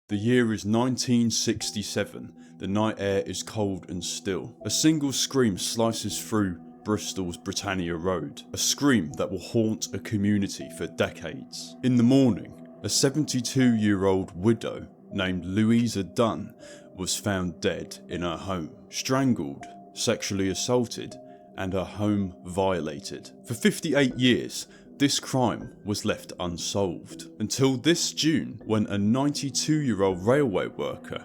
The year is 1967. The night air is cold and still. A single scream slices through Bristol's Britannia Road, a scream that will haunt a community for decades. In the morning, a 72-year-old widow named Louisa Dunne was found dead in her home, strangled, sexually assaulted, and her home violated. For 58 years, this crime was left unsolved, until this June when a 92-year-old railway worker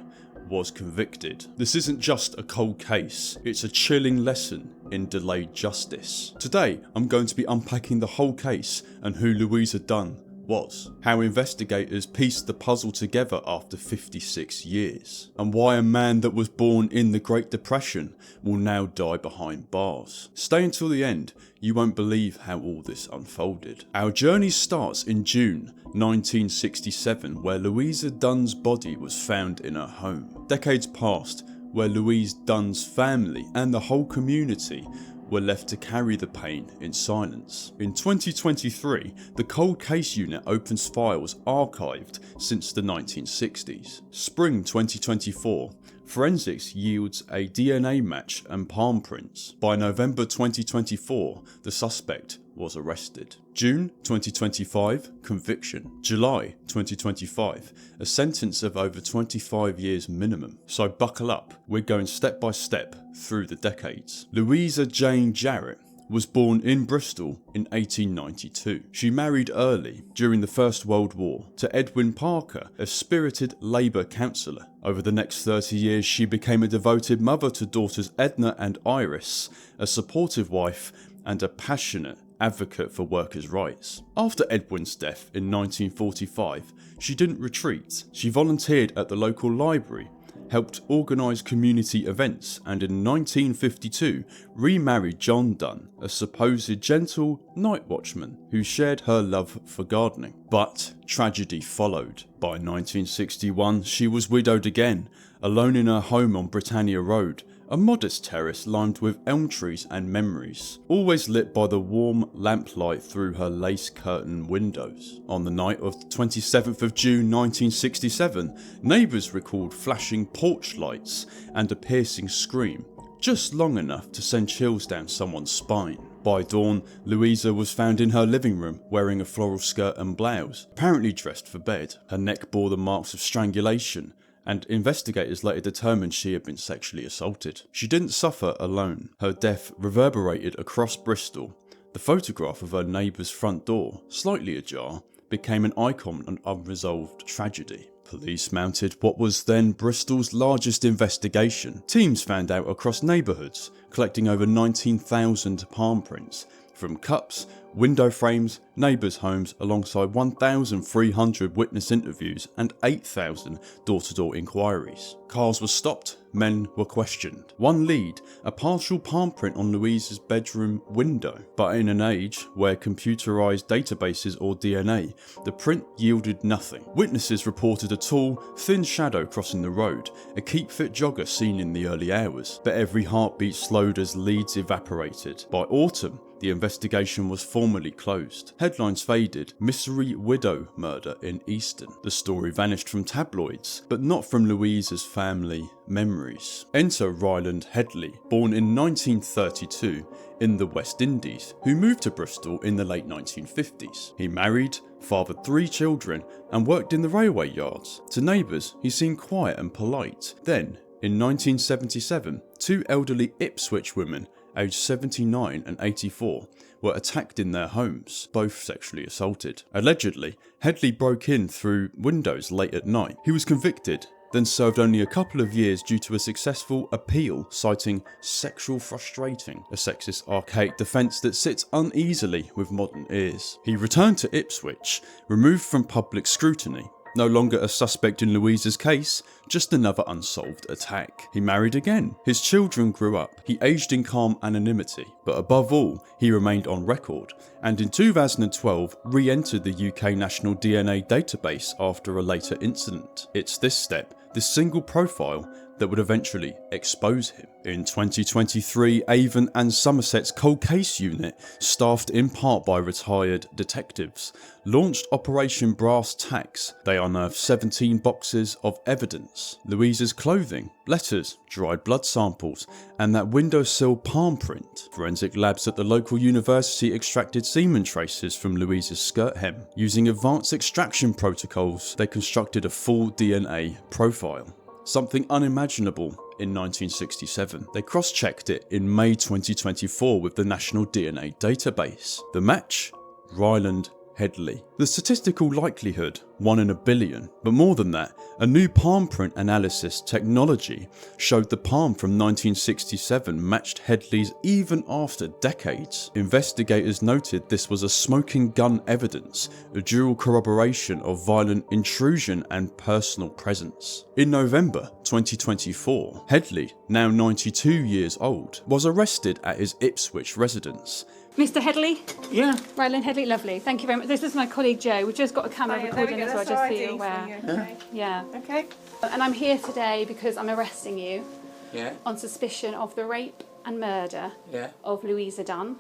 was convicted. This isn't just a cold case, it's a chilling lesson in delayed justice. Today, I'm going to be unpacking the whole case and who Louisa Dunne was, how investigators pieced the puzzle together after 56 years, and why a man that was born in the Great Depression will now die behind bars. Stay until the end, you won't believe how all this unfolded. Our journey starts in June 1967, where Louisa Dunne's body was found in her home. Decades passed, where Louise Dunne's family and the whole community were left to carry the pain in silence. In 2023, the Cold Case Unit opens files archived since the 1960s. Spring 2024, forensics yields a DNA match and palm prints. By November 2024, the suspect was arrested. June 2025, conviction. July 2025, a sentence of over 25 years minimum. So buckle up, we're going step by step through the decades. Louisa Jane Jarrett was born in Bristol in 1892. She married early, during the First World War, to Edwin Parker, a spirited Labour councillor. Over the next 30 years, she became a devoted mother to daughters Edna and Iris, a supportive wife, and a passionate advocate for workers' rights. After Edwin's death in 1945, she didn't retreat. She volunteered at the local library, helped organise community events, and in 1952 remarried John Dunne, a supposed gentle night watchman who shared her love for gardening. But tragedy followed. By 1961 she was widowed again, alone in her home on Britannia Road, a modest terrace lined with elm trees and memories, always lit by the warm lamplight through her lace curtain windows. On the night of the 27th of June 1967, neighbours recalled flashing porch lights and a piercing scream, just long enough to send chills down someone's spine. By dawn, Louisa was found in her living room wearing a floral skirt and blouse, apparently dressed for bed. Her neck bore the marks of strangulation, and investigators later determined she had been sexually assaulted. She didn't suffer alone. Her death reverberated across Bristol. The photograph of her neighbour's front door, slightly ajar, became an icon of unresolved tragedy. Police mounted what was then Bristol's largest investigation. Teams fanned out across neighbourhoods, collecting over 19,000 palm prints, from cups, window frames, neighbours' homes, alongside 1,300 witness interviews and 8,000 door-to-door inquiries. Cars were stopped, men were questioned. One lead, a partial palm print on Louisa's bedroom window. But in an age where computerised databases or DNA, the print yielded nothing. Witnesses reported a tall, thin shadow crossing the road, a keep-fit jogger seen in the early hours. But every heartbeat slowed as leads evaporated. By autumn, the investigation was formally closed. Headlines faded. Mystery widow murder in Easton. The story vanished from tabloids, but not from Louisa's family memories. Enter Ryland Headley, born in 1932 in the West Indies, who moved to Bristol in the late 1950s. He married, fathered 3 children, and worked in the railway yards. To neighbours, he seemed quiet and polite. Then, in 1977, 2 elderly Ipswich women, aged 79 and 84, were attacked in their homes, both sexually assaulted. Allegedly, Headley broke in through windows late at night. He was convicted, then served only a couple of years due to a successful appeal citing sexual frustrating, a sexist archaic defence that sits uneasily with modern ears. He returned to Ipswich, removed from public scrutiny. No longer a suspect in Louisa's case, just another unsolved attack. He married again. His children grew up. He aged in calm anonymity, but above all, he remained on record, and in 2012 re-entered the UK National DNA database after a later incident. It's this step, this single profile, that would eventually expose him. In 2023, Avon and Somerset's Cold Case Unit, staffed in part by retired detectives, launched Operation Brass Tacks. They unearthed 17 boxes of evidence: Louisa's clothing, letters, dried blood samples, and that windowsill palm print. Forensic labs at the local university extracted semen traces from Louisa's skirt hem. Using advanced extraction protocols, they constructed a full DNA profile. Something unimaginable in 1967. They cross-checked it in May 2024 with the National DNA Database. The match? Ryland Headley. The statistical likelihood, 1 in a billion, but more than that, a new palm print analysis technology showed the palm from 1967 matched Headley's even after decades. Investigators noted this was a smoking gun evidence, a dual corroboration of violent intrusion and personal presence. In November 2024, Headley, now 92 years old, was arrested at his Ipswich residence. Mr. Headley? Yeah. Ryland Headley, lovely. Thank you very much. This is my colleague Jo. We've just got a camera recording as well, just so you're aware. Okay. Yeah. Okay. And I'm here today because I'm arresting you Yeah. on suspicion of the rape and murder Yeah. of Louisa Dunne,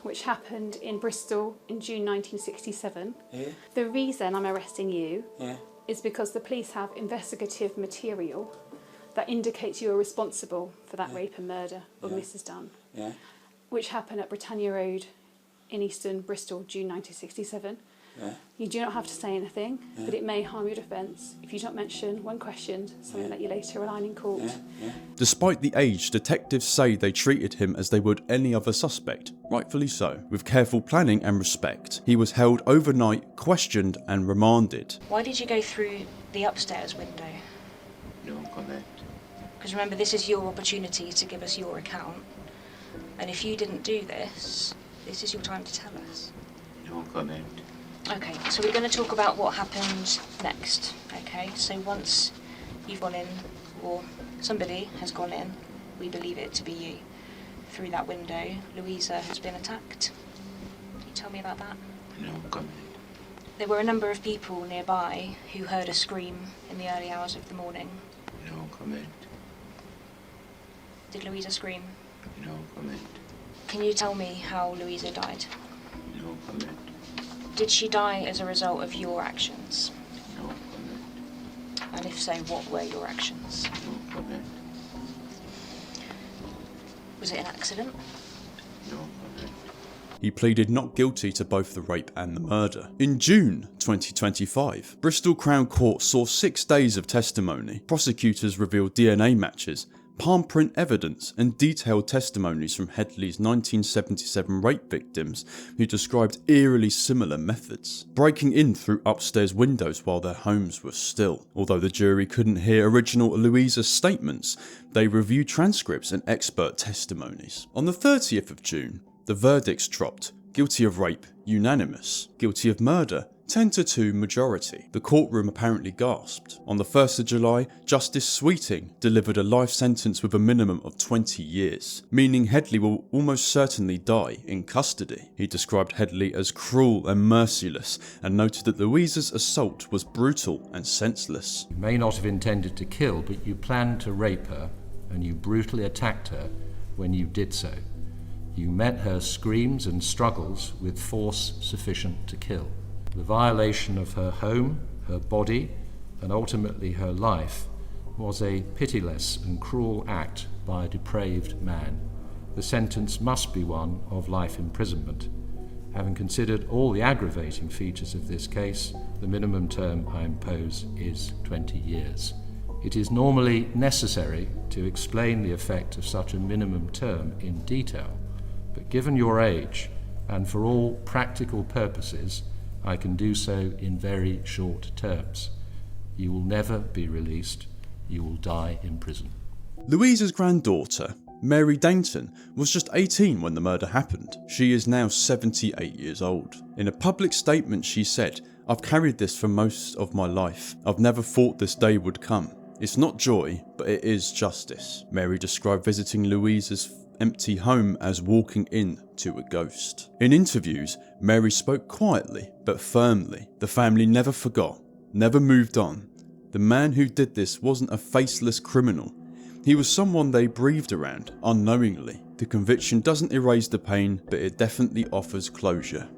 which happened in Bristol in June 1967. Yeah. The reason I'm arresting you Yeah. is because the police have investigative material that indicates you are responsible for that rape and murder of Mrs. Dunne, Yeah. which happened at Britannia Road in Easton, Bristol, June 1967. Yeah. You do not have to say anything, but it may harm your defence if you don't mention when questioned something that you later rely on in court. Yeah. Yeah. Despite the age, detectives say they treated him as they would any other suspect, rightfully so. With careful planning and respect, he was held overnight, questioned and remanded. Why did you go through the upstairs window? No comment. Because remember, this is your opportunity to give us your account. And if you didn't do this, this is your time to tell us. No comment. Okay, so we're going to talk about what happened next, okay? So once you've gone in, or somebody has gone in, we believe it to be you, through that window, Louisa has been attacked. Can you tell me about that? No comment. There were a number of people nearby who heard a scream in the early hours of the morning. No comment. Did Louisa scream? No comment. Can you tell me how Louisa died? No comment. Did she die as a result of your actions? No comment. And if so, what were your actions? No comment. Was it an accident? No comment. He pleaded not guilty to both the rape and the murder. In June 2025, Bristol Crown Court saw 6 days of testimony. Prosecutors revealed DNA matches, palm print evidence and detailed testimonies from Headley's 1977 rape victims who described eerily similar methods, breaking in through upstairs windows while their homes were still. Although the jury couldn't hear original Louisa's statements, they reviewed transcripts and expert testimonies. On the 30th of June, the verdicts dropped. Guilty of rape, unanimous. Guilty of murder, 10-2 majority. The courtroom apparently gasped. On the 1st of July, Justice Sweeting delivered a life sentence with a minimum of 20 years, meaning Headley will almost certainly die in custody. He described Headley as cruel and merciless and noted that Louisa's assault was brutal and senseless. You may not have intended to kill, but you planned to rape her, and you brutally attacked her when you did so. You met her screams and struggles with force sufficient to kill. The violation of her home, her body, and ultimately her life was a pitiless and cruel act by a depraved man. The sentence must be one of life imprisonment. Having considered all the aggravating features of this case, the minimum term I impose is 20 years. It is normally necessary to explain the effect of such a minimum term in detail, but given your age, and for all practical purposes, I can do so in very short terms. You will never be released. You will die in prison. Louisa's granddaughter, Mary Dainton, was just 18 when the murder happened. She is now 78 years old. In a public statement she said, "I've carried this for most of my life. I've never thought this day would come. It's not joy, but it is justice. Mary described visiting Louisa's empty home as walking in to a ghost. In interviews, Mary spoke quietly but firmly. The family never forgot, never moved on. The man who did this wasn't a faceless criminal. He was someone they breathed around unknowingly. The conviction doesn't erase the pain, but it definitely offers closure.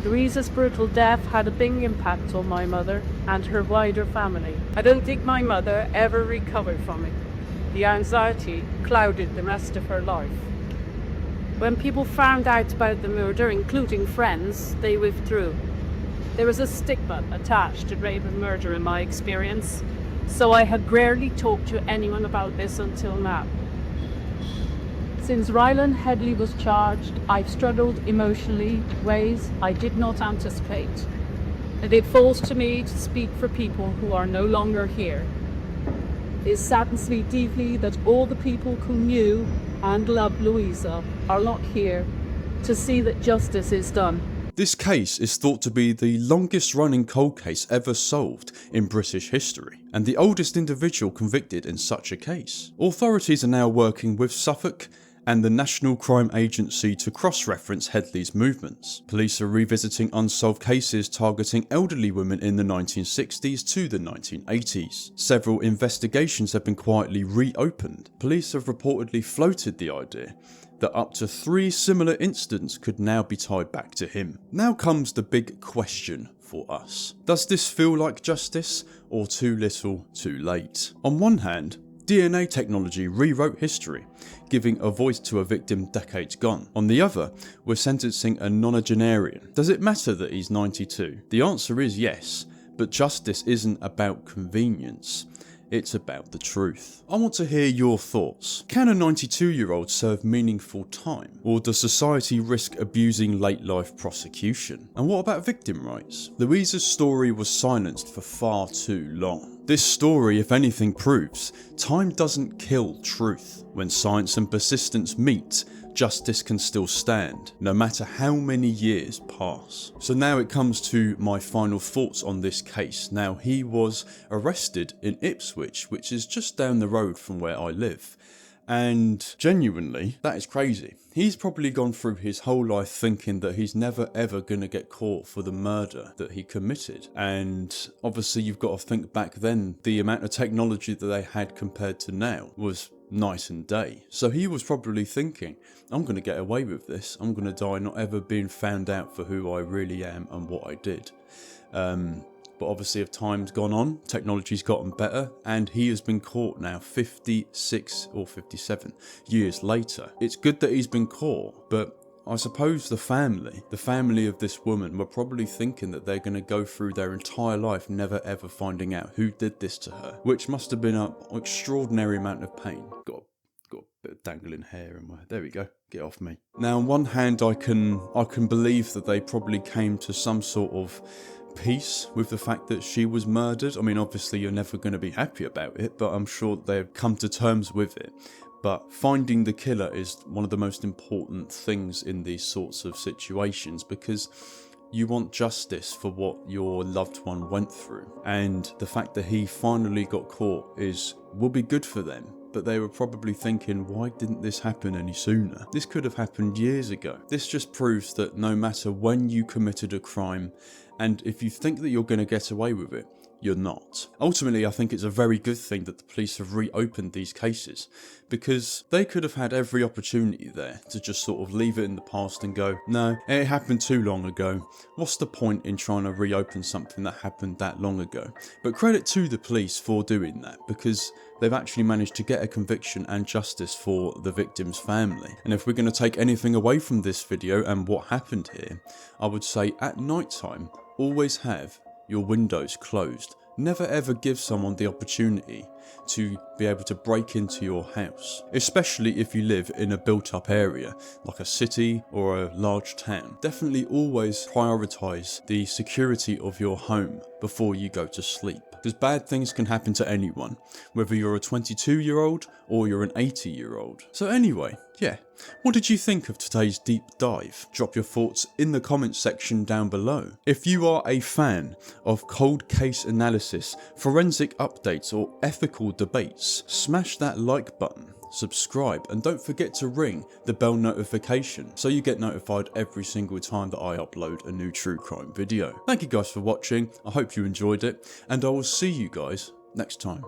Louisa's brutal death had a big impact on my mother and her wider family. I don't think my mother ever recovered from it. The anxiety clouded the rest of her life. When people found out about the murder, including friends, they withdrew. There was a stigma attached to rape and murder in my experience, so I had rarely talked to anyone about this until now. Since Ryland Headley was charged, I've struggled emotionally ways I did not anticipate, and it falls to me to speak for people who are no longer here. It saddens me deeply that all the people who knew and loved Louisa are not here to see that justice is done. This case is thought to be the longest running cold case ever solved in British history, and the oldest individual convicted in such a case. Authorities are now working with Suffolk and the National Crime Agency to cross-reference Headley's movements. Police are revisiting unsolved cases targeting elderly women in the 1960s to the 1980s. Several investigations have been quietly reopened. Police have reportedly floated the idea that up to 3 similar incidents could now be tied back to him. Now comes the big question for us. Does this feel like justice, or too little too late? On one hand, DNA technology rewrote history, giving a voice to a victim decades gone. On the other, we're sentencing a nonagenarian. Does it matter that he's 92? The answer is yes, but justice isn't about convenience. It's about the truth. I want to hear your thoughts. Can a 92-year-old serve meaningful time? Or does society risk abusing late life prosecution? And what about victim rights? Louisa's story was silenced for far too long. This story, if anything, proves time doesn't kill truth. When science and persistence meet, justice can still stand, no matter how many years pass. So now it comes to my final thoughts on this case. Now, he was arrested in Ipswich, which is just down the road from where I live. And genuinely, that is crazy. He's probably gone through his whole life thinking that he's never ever going to get caught for the murder that he committed. And obviously you've got to think back then, the amount of technology that they had compared to now was night and day. So he was probably thinking, I'm going to get away with this. I'm going to die not ever being found out for who I really am and what I did. But obviously, if time's gone on, technology's gotten better, and he has been caught now 56 or 57 years later. It's good that he's been caught, but I suppose the family of this woman were probably thinking that they're going to go through their entire life never ever finding out who did this to her, which must have been an extraordinary amount of pain. Got a bit of dangling hair in my... There we go. Get off me. Now, on one hand, I can believe that they probably came to some sort of peace with the fact that she was murdered. I mean, obviously you're never going to be happy about it, but I'm sure they've come to terms with it. But finding the killer is one of the most important things in these sorts of situations, because you want justice for what your loved one went through. And the fact that he finally got caught will be good for them. But they were probably thinking, why didn't this happen any sooner? This could have happened years ago. This just proves that no matter when you committed a crime, and if you think that you're going to get away with it, you're not. Ultimately, I think it's a very good thing that the police have reopened these cases, because they could have had every opportunity there to just sort of leave it in the past and go, no, it happened too long ago. What's the point in trying to reopen something that happened that long ago? But credit to the police for doing that, because they've actually managed to get a conviction and justice for the victim's family. And if we're going to take anything away from this video and what happened here, I would say at night time, always have your windows closed. Never ever give someone the opportunity to be able to break into your house, especially if you live in a built up area like a city or a large town. Definitely always prioritize the security of your home before you go to sleep, because bad things can happen to anyone, whether you're a 22-year-old or you're an 80-year-old. So anyway, yeah, what did you think of today's deep dive? Drop your thoughts in the comments section down below. If you are a fan of cold case analysis, forensic updates or ethical political debates, smash that like button, subscribe, and don't forget to ring the bell notification so you get notified every single time that I upload a new true crime video. Thank you guys for watching, I hope you enjoyed it, and I will see you guys next time.